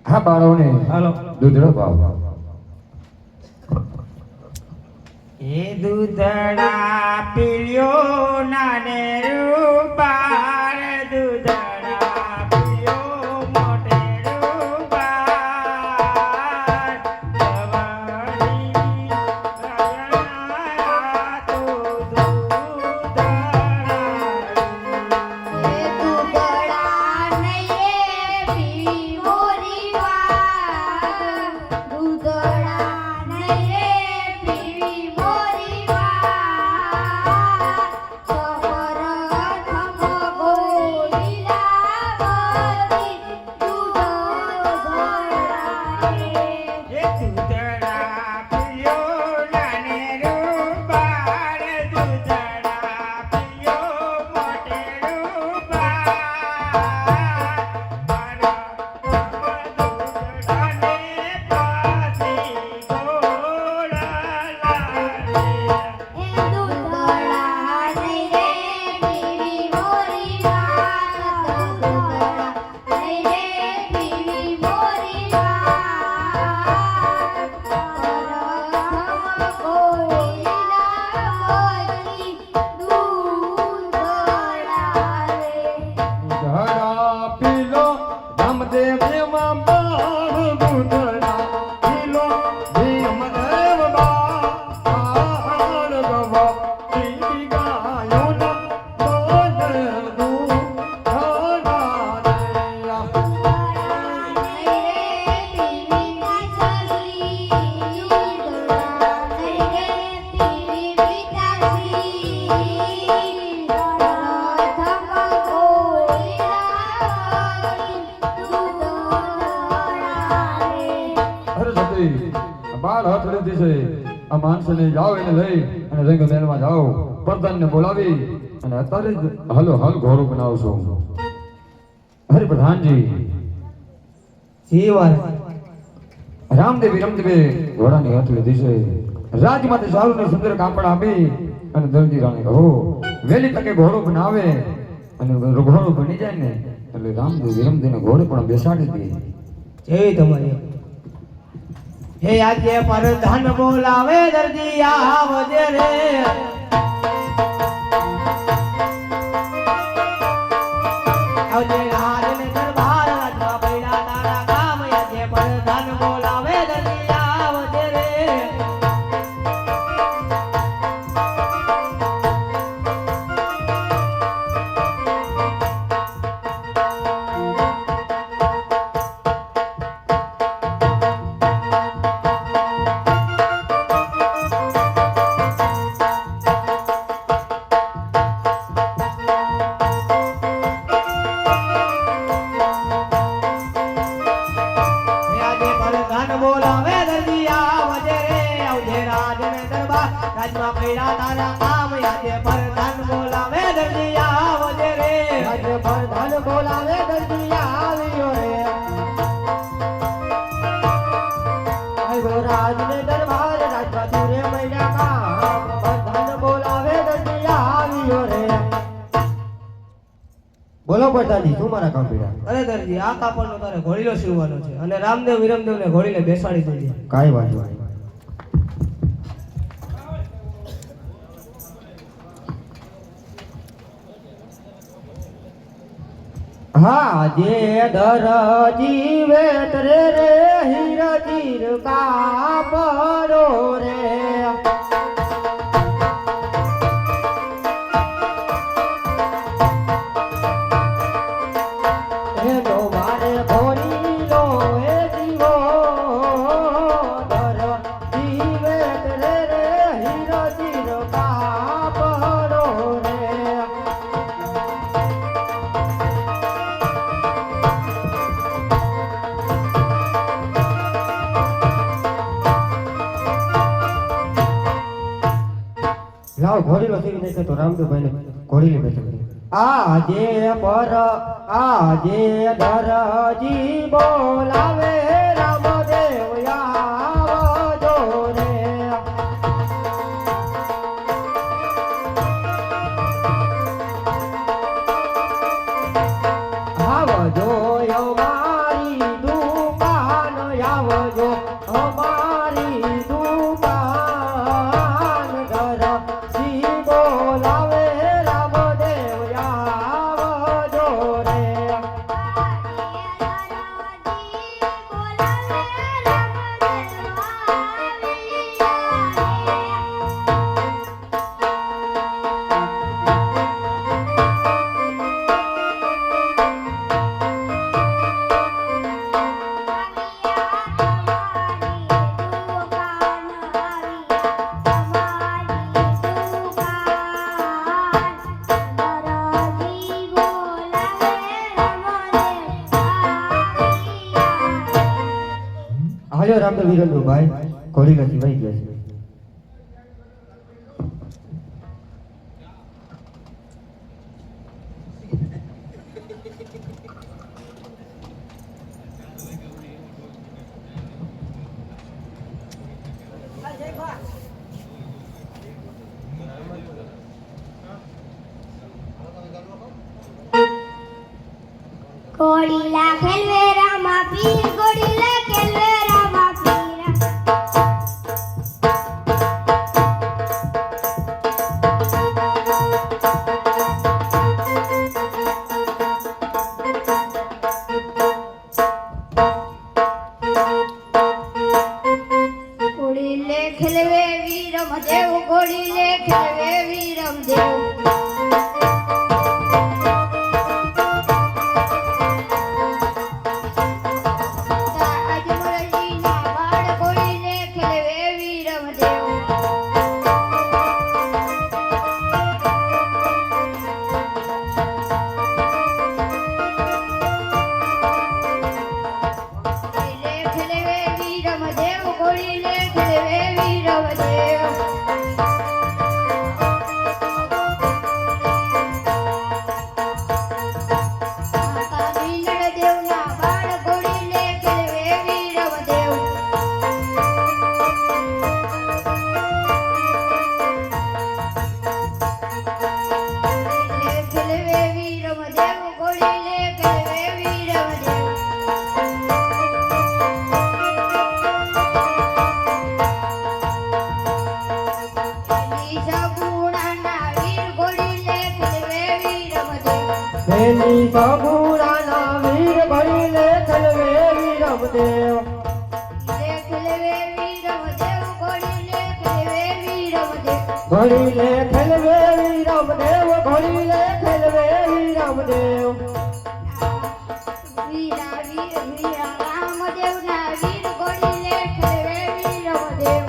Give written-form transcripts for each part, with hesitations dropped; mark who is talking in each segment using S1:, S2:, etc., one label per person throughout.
S1: હા બાળોને
S2: હાલો
S1: દૂધડો ભાવ
S2: એ દૂધડા પીળ્યો નાને રૂપાર દૂધડા પીળ્યો મોટે રૂપાર જવાની રાયણા તો દૂધડા
S3: એ દૂધડા નયે પી મોરી વાત દૂધડા નયે પી મોરી વાત સફર થમ ગોલીલા બધી દૂધડા
S2: એ દૂધડા પીળ્યો નાને રૂપાર દૂધડા પીળ્યો મોટે રૂપાર દૂધડાને પાછી ગોળ લાગે
S3: એ દૂધડા નયે પી મોરી વાત દૂધડા નયે પી મોરી વાત પરથમ ગોલીલા બધી દૂધડા રે
S1: દૂધડા પીલો રામદેવ એમાં બાળ દૂધડા પીલો ભીમદેવ બાળ ગવા પી ગાયો ન બોલે દૂધડા અરે સતી આ બાળ હાથ લીધી છે આ માણસને જાઓ એને લઈ અને રંગ મહેલમાં જાઓ પ્રધાનને બોલાવી અને અત્યારે જ હલો હલ ઘોડો બનાવશો હરે પ્રધાનજી
S2: જીવન
S1: રામદેવી રમદેવે ઘોડાની હાથ લીધી છે રાજમાંથી સારું ને સુંદર કાપડ આપી અને દરજી રાણી કહો વહેલી તકે ઘોડો બનાવે અને ઘોડો બની જાય ને એટલે રામદેવી રમદેવને ઘોડે પણ બેસાડી દે
S2: જેવી તમારી હે આજે પરધાન બોલાવે દરજી આવજે રે આવજે રાજને દરબાર રાજમાં પૈડા તારા કામ આજે પરધાન બોલાવે દરજી આવજે રે આજે પરધાન બોલાવે દરજી આવજે રે આવજે રાજને દરબાર રાજમાં પૈડા તારા કામ આજે પરધાન બોલાવે દરજી આવજે રે આજે પરધાન બોલાવે દરજી આવ્યો રે આવ્યો રાજને દરબાર રાજમાં તુરે પૈડા કામ પરધાન બોલાવે દરજી આવ્યો રે
S4: બોલો પ્રધાનજી શું મારા કામ પીડા
S2: અરે દરજી આ કાપડનો તારે ઘોડીલો સીવવાનો છે અને રામદેવ વિરમદેવને ઘોડીને બેસાડી દેજે
S4: કાંઈ વાંધો નહીં
S2: હા જે દરજી વેત રે રે હીરજીર કાપડો રે એનો મારે ઘોડીલો એ દીવો દરજી વેત રે રે હીરજીર કાપડો રે
S4: લાવ ઘોડીલો સીવી નાખે તો રામદેવભાઈને ઘોડીને બેસાડી
S2: આજે દરજી બોલાવે રામદેવ આવજો રે આવજો અમારી દુકાન
S4: હાલ્યો રામદેવ વીરનો ભાઈ ઘોડી નથી વહી ગયા છે.
S3: ઘોડીલા ખેલવે રામા પીર ઘોડીલા ખેલવે રામા પીર ઘોડીલે ખેલવે વીરમ દેવ ઘોડીલે ખેલવે વીરમ દેવ અજમલજીના બાળ ઘોડીલે ખેલવે વીરમ દેવ ઘોડીલે ખેલવે વીરમ દેવ ઘોડીલે ખેલવે વીરમ દેવ માતા બીનળ દેવના બાળ ઘોડીલે ખેલવે વીરમ દેવ ઘોડીલે ખેલવે વીરમ દેવ ઘોડીલે ખેલવે વીરમ દેવ એની સગુણાના વીર ઘોડીલે ખેલવે વીરમ દેવ
S4: એની સગુણાના વીર ઘોડીલે ખેલવે વીરમ દેવ.
S3: ખેલવે વીરમ દેવ ઘોડીલે ખેલવે વીરમ દેવ
S4: ઘોડીલે ખેલવે વીરમ દેવ ઘોડીલે ખેલવે વીરમ દેવ.
S3: વીરા વીર વીરા રામદેવના વીર ઘોડીલે ખેલવે વીરમ દેવ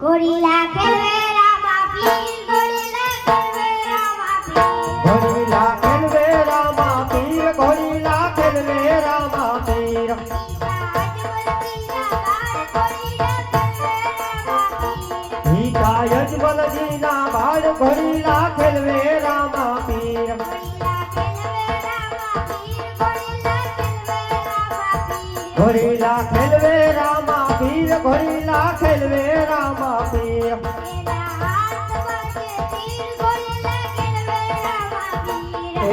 S3: ઘોડીલા ખેલવે રામા પીર ઘોડીલા ખેલવે રામા પીર
S4: ઘોડીલા ખેલવે રામા પીર ઘોડીલા ખેલવે રામા પીર.
S3: ઈશા અજમલજીના બાળ ઘોડીલા ખેલવે રામા પીર
S4: ઈશા યજમલજીના બાળ ઘોડીલા ખેલવે રામા પીર.
S3: ઘોડીલા ખેલવે રામા પીર
S4: ઘોડીલા ખેલવે રામા પીર.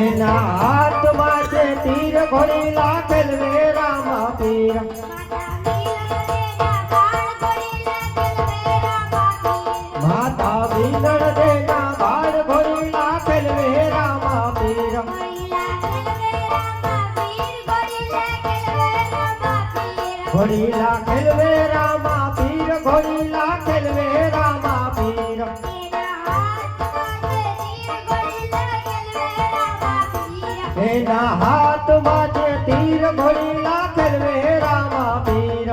S3: એના હાથમાં છે તીર ઘોડીલા ખેલવે રામા પીર
S4: માતા બીનળ દેના બાળ ઘોડીલા ખેલવે રામા પીર. ઘોડીલા ખેલવે રામા પીર ઘોડીલા ખેલવે રામા પીર. એના હાથમાં છે તીર ઘોડીલા ખેલવે રામા પીર.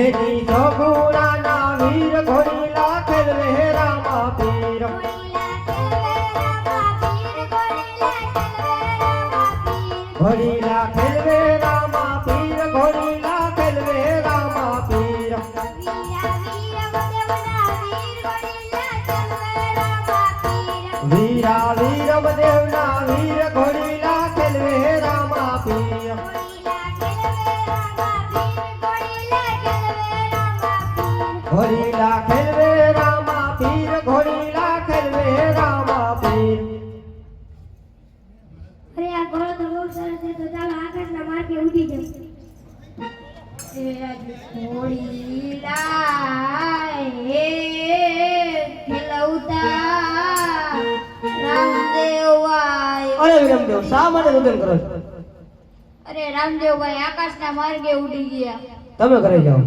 S4: એની સગુણાના વીર ઘોડીલા ખેલવે રામા પીર. ઘોડીલા ખેલવે રામા પીર ઘોડીલા ખેલવે રામા પીર. વીરા વીરમ દેવના વીર ઘોડીલા ખેલવે રામા પીર. ઘોડીલા ખેલવે રામા પીર ઘોડીલા ખેલવે રામા પીર.
S3: અરે આ ઘોડો તો બહુ સરસ છે તો ચાલો આકાશના માર્ગે ઉડી જાઓ ઘોડીલા હે ખેલવતા રામદેવભાઈ
S2: અરે વિરમદેવ શા માટે રુદન કરો છો?
S3: અરે રામદેવભાઈ આકાશના માર્ગે ઉડી ગયા
S2: તમે ઘરે જાઓ.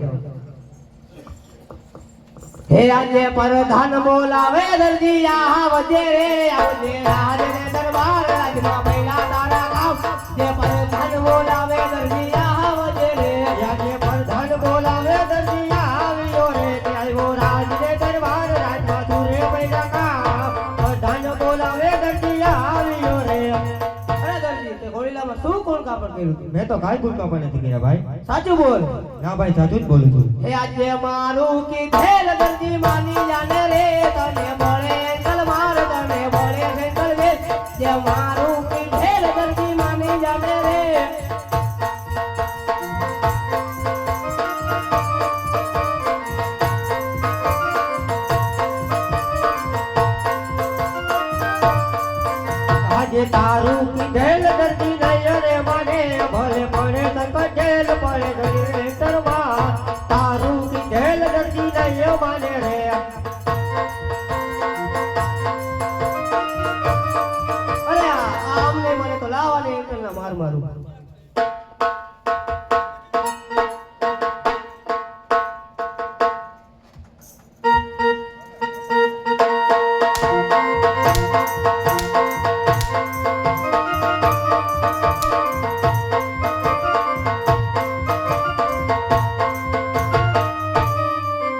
S2: હે આજે પરધાન બોલાવે દરજી આવજે રે આવજે રાજને દરબાર રાજમાં મહિલા તારા શું કોણ કાપડ કર્યું તું?
S4: મેં તો કાંઈ ભૂલ કાપડ નથી કર્યા ભાઈ.
S2: સાચું બોલ.
S4: ના ભાઈ સાચું જ બોલું છું.
S2: એ આજે મારું કીધેલ દર્દી માની જાને રે તને મળે તલવાર તને મળે સેન્કલ વેલ જે મારું કીધેલ દર્દી માની જાને રે
S4: આજે તારું કીધેલ દર્દી નહીં રે મને ભલે પડે સંકટ જેલ પડે ઘડી તરવા તારું કીધેલ દર્દી નહીં મને રે
S2: અરે આમને મને તો લાવવાની એકલના માર મારું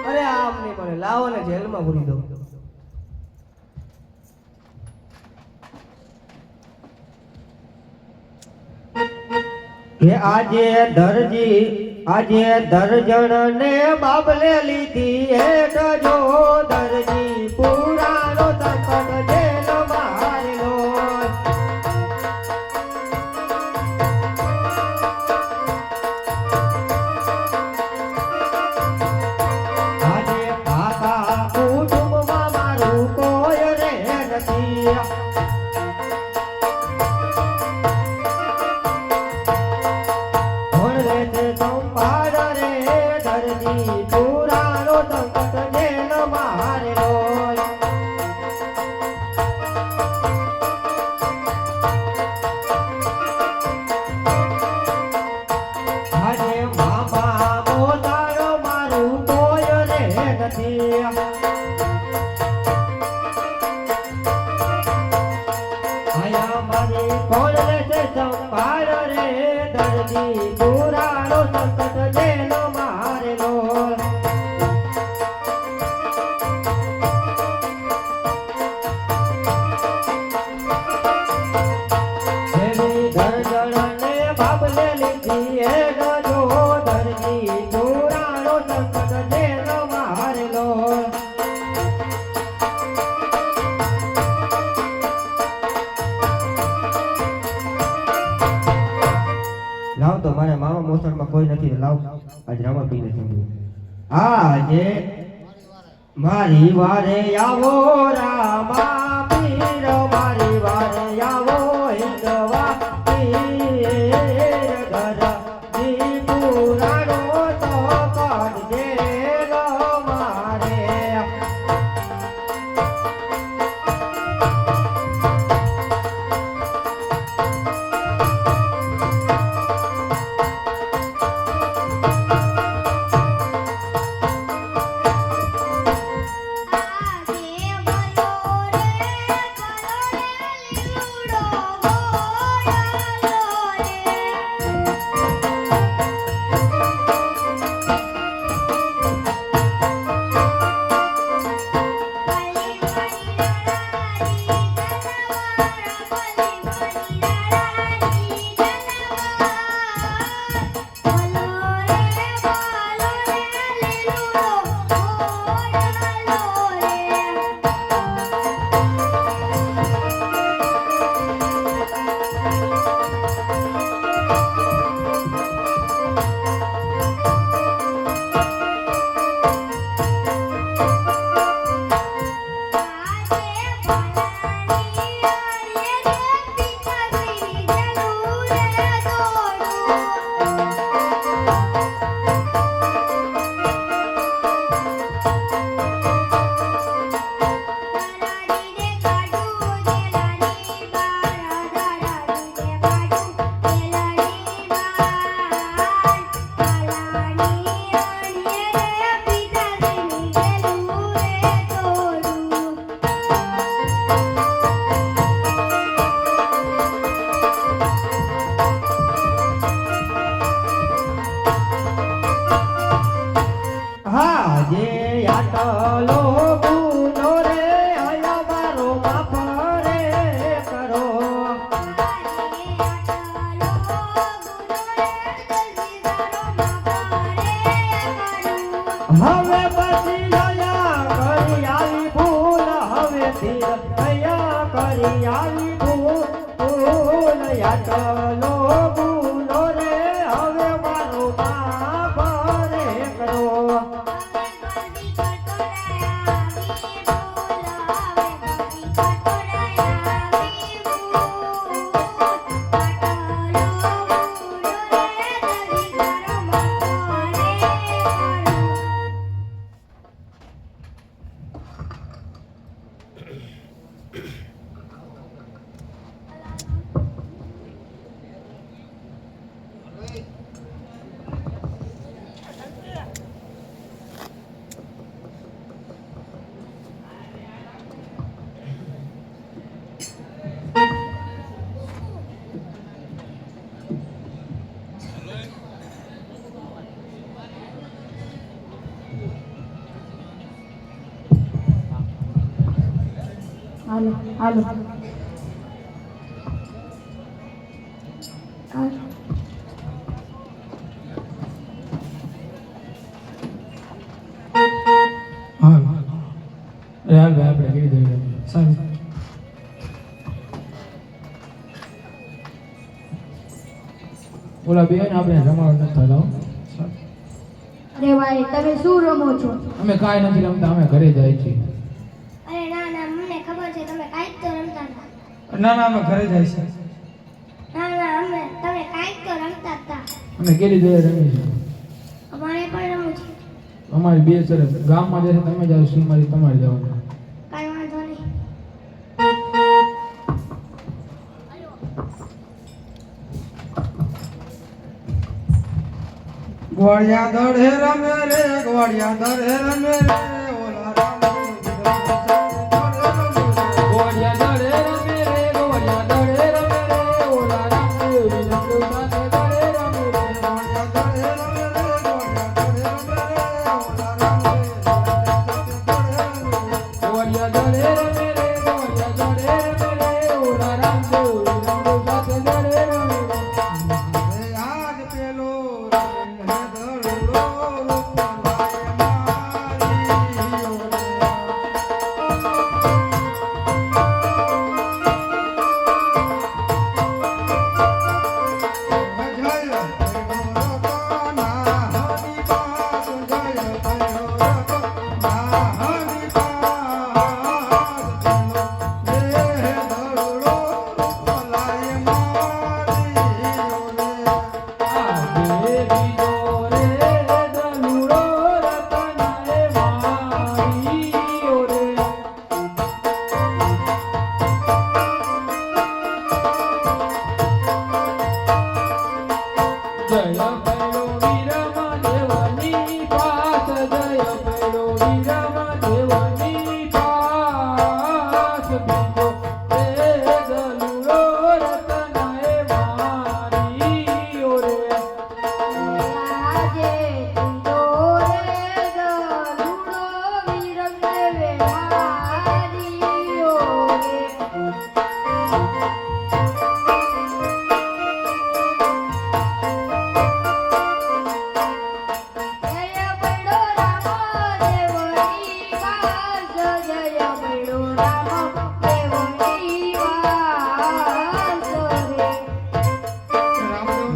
S2: અરે આમને મને લાવો ને જેલમાં પૂરી દો
S4: કે આજે દર્જણ ને બાબલે લીધી હેઠ જો દરજી પુરાનો સંકટ જેલ મારેલો આજે કાકા કુટુંબમાં મારું કોઈ રે નથી સંભાળ રે દર્દી પુરાનો સંકટ જેલ મારેલો આજે મામા મોતારો મારું કોઈ રે નથી આયા મારી કોણ રે સંભાળ રે દર્દી પુરાનો સંકટ જેલ મારેલો એવી દર્જણને બાબલે લીધી એ ગજો દર્દી પુરાનો સંકટ જેલ મારેલો લાવ તો મારે મામા મોસણમાં કોઈ નથી લાવ આજ રામા પી નથી આજે મારી વારે આવો રામા પીર મારી વારે આવો હિંદવા પીર ઘર જી પુરાણો તો કાઢજે મારે
S3: આજે બોલો રે લીલુડો
S4: યાતલો ભૂલો રે હવે મારો માફ રે કરો
S3: ગલતી કટોરાયા વી બોલાવે ગલતી કટોરાયા વી હાલો હાલો
S5: હા યાર ભાઈ આપણે કહી દઈએ સારું ઓલા બેન આપણે રમાડ નથી થતા હો.
S3: અરે ભાઈ તમે શું રમો છો?
S5: અમે કાંઈ નથી રમતા, અમે ઘરે જાય છીએ.
S3: અરે ના ના મને ખબર છે તમે કાંઈક તો રમતા હતા.
S5: ના ના અમે ઘરે જાય છે.
S3: ના ના તમે કાંઈક તો રમતા હતા.
S5: અમે કેરી જોઈએ રમીએ છીએ.
S3: અમારે પણ રમવું છે.
S5: અમારી બે સરસ ગામમાં જશે તમે જાઓ, સીમારી તમારે જવાનું.
S3: કાંઈ વાંધો નહીં.
S5: ગોળિયા દળે રમે રે, ગોળિયા દળે રમે રે, ઓલા રામ ગોળિયા દળે રમે રે, ગોળિયા દળે રમે રે, ઓલા રામ સાથે દળે રમે રે, ગોળિયા દળે રમે રે, ગોળિયા દળે રમે રે, ગોળિયા દળે રમે રે, ઓલા રામ સાથે દળે રમે રે. આજ પેલો જય ભૈરો વીરમા દેવની પાસ, જય ભૈરો વીરમા દેવની પાસ, બીજો રે દલુડો રતનાએ મારી ઓરે.
S3: આજે તીજો રે દલુડો વીરમ દેવે મારી ઓરે. જય બૈડો રામ દેવની વાસ, જય બૈડો રામ દેવની વાસ રે.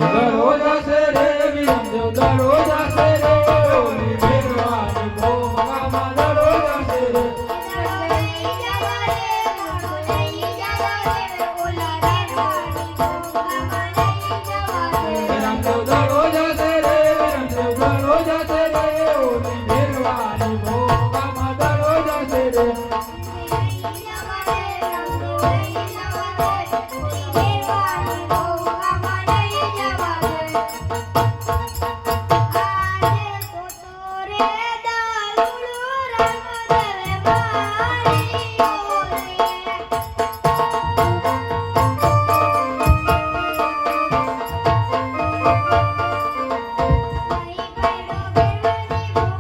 S5: દરો જશે રે વીરમદેવ, દરો જશે રે, ઓલી ભેરવાની ભોગામાં દરો જશે રે.
S3: લઈ જવા રે લઈ જવા રે ઓલા રાણી ભોગામાં લઈ જવા રે.
S5: વીરમદેવ દરો જશે રે, વીરમદેવ દરો જશે રે, ઓલી ભેરવાની ભોગામાં દરો જશે રે.
S3: લઈ જવા રે લઈ જવા રે દેવાની ભોગામાં લઈ જવા રે. આજે તો રે દાલુડો રામ દેવે મારી ઓરે. જય ભૈરો દેવની ભોગા,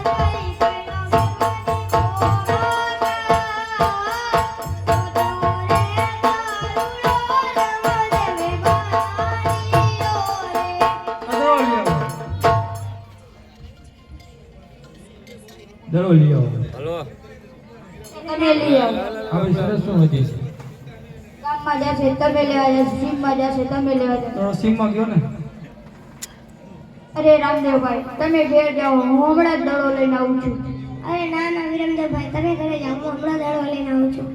S3: જય ભૈરો દેવની ભોગા,
S5: દરો લઈ આવો.
S3: અને લઈ આવો.
S5: હવે સરસ શું હતી?
S3: ગામમાં ગામમાં જશે તમે લેવા જશો, સીમમાં જશે તમે લેવા જશો.
S5: તો સીમમાં ગયો ને
S3: અરે રામદેવભાઈ તમે ઘેર જાઓ, હું હમણાં જ દડો લઈને આવું છું.
S6: અરે ના ના વિરમદેવભાઈ તમે ઘરે જાઓ, હું હમણાં દડો લઈને આવું છું.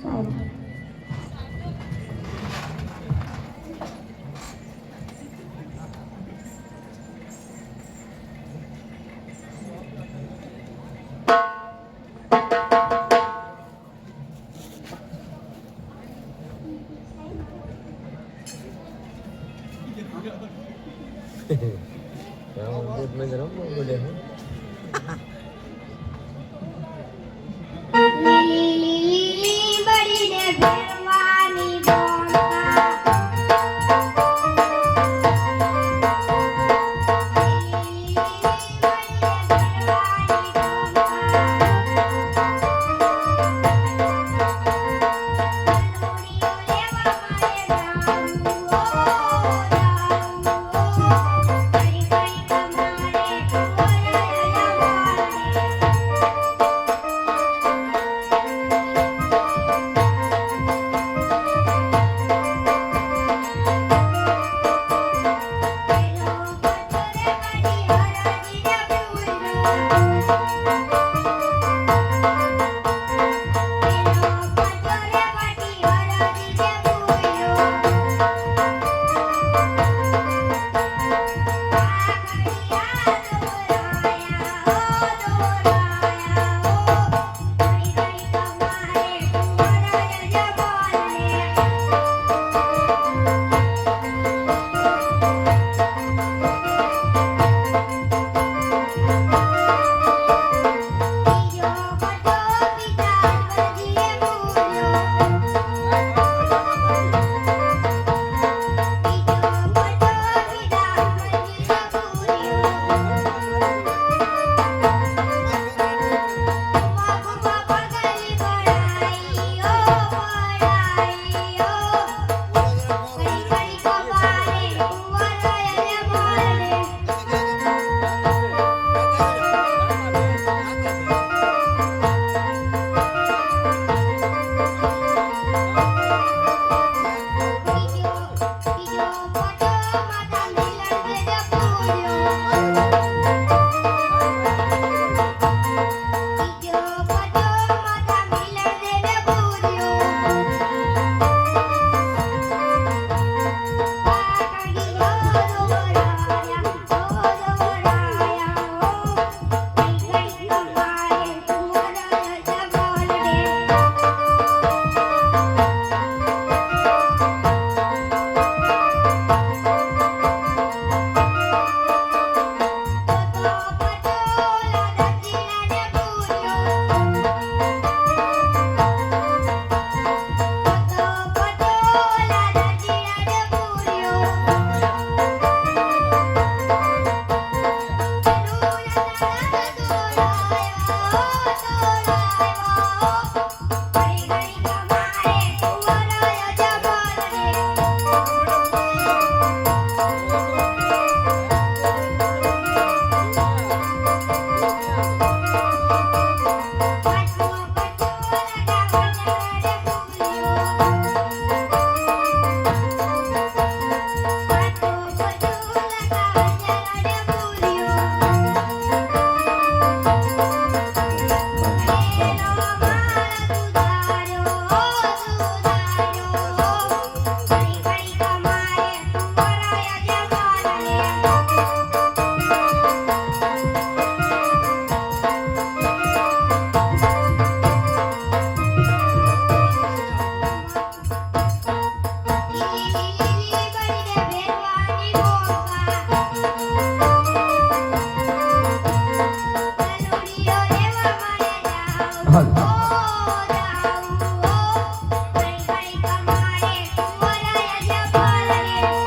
S3: સારું.
S6: લીલી લીલી લીંબડીને ભેરવાની ગોમા. લીલી લીંબડીને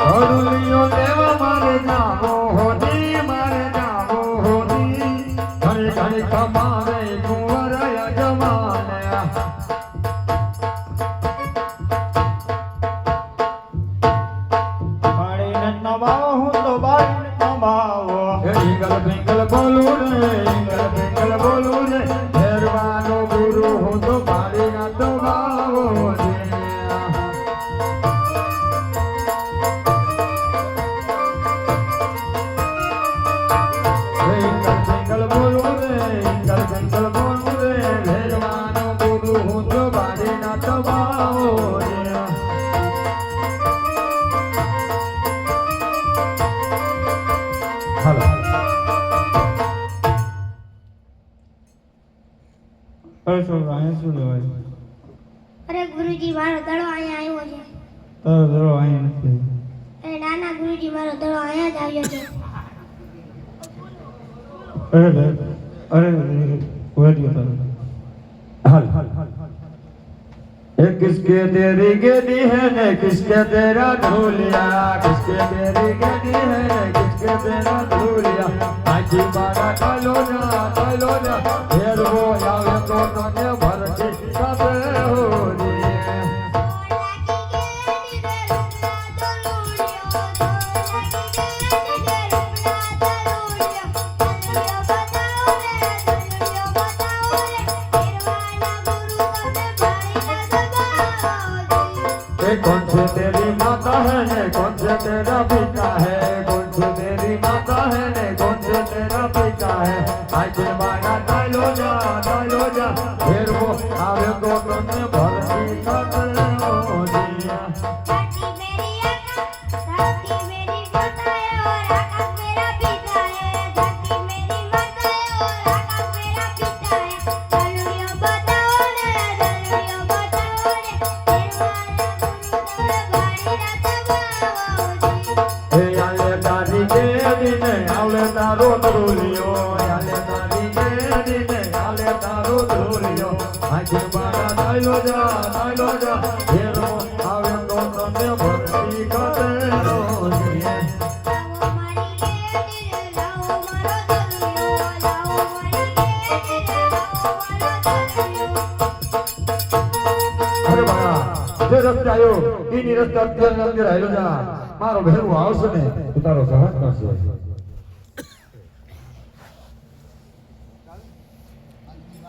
S1: હરુલિયો લેવા મારે જાવો હોની મારે જાવો હોની ઘણી ઘણી કમાવે કુંવર યજમાને
S2: બાળીને નમાવો હું તો બાળીને નમાવો.
S1: ઇંગલ બિંગલ બોલું રે ઇંગલ બિંગલ બોલું રે ફેરવાનો ગુરુ હું તો મારી ના તો ભાવો રે
S5: છોકરા અહીંયા શું લેવાય?
S6: અરે ગુરુજી મારો દડો અહીંયા આવ્યો છે
S5: તારો દડો અહીંયા નથી.
S6: અરે નાના ગુરુજી મારો દડો અહીંયા જ આવ્યો છે
S5: અરે ઉભા થયો તારો.
S1: किसके तेरी गेदी है ने किसके तेरा धूलिया किसके तेरी गेदी है ने किसके तेरा धूलिया आजी बारा कालो ना फिर वो आवे तो तने भरती कब होनी कौन से तेरी माता है ने कौन से तेरा पिता है कौन से तेरी माता है ने कौन से तेरा पिता है आज बारा डालो जा फिर वो आवे तो तने भरती कब होनी आवले तारो धूलियो आले तारी के दिने आले तारो धूलियो आज बारा डालो जा हेरो आवे तो तने भक्ति करे रोजिए अरे बाबा जे रस्ते आयो ईनी रस्ते अंदर आयो जा मारो भेरू आवશે ને તું તારો સહજ કરશે